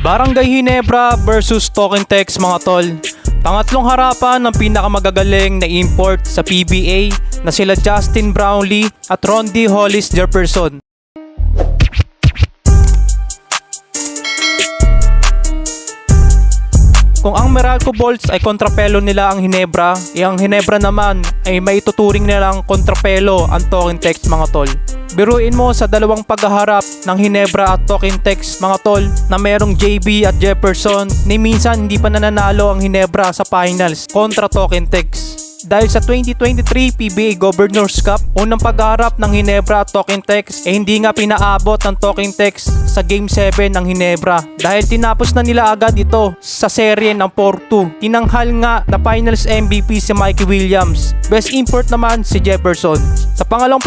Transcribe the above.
Barangay Ginebra versus Token Text mga tol. Pangatlong harapan ng pinakamagagaling na import sa PBA na sila Justin Brownlee at Rondy Hollis Jefferson. Kung ang Meralco Bolts ay kontrapelo nila ang Ginebra, ang Ginebra naman ay maituturing nilang kontrapelo ang Token Text mga tol. Biruin mo sa dalawang paghaharap ng Ginebra at Token Text mga tol na merong JB at Jefferson ni minsan hindi pa nananalo ang Ginebra sa finals kontra Token Text. Dahil sa 2023 PBA Governors Cup, unang pagharap ng Ginebra at Token Text hindi nga pinaabot ng Token Text sa Game 7 ng Ginebra dahil tinapos na nila agad ito sa serye ng 4-2. Tinanghal nga na finals MVP si Mikey Williams. Best import naman si Jefferson. Sa pangalawang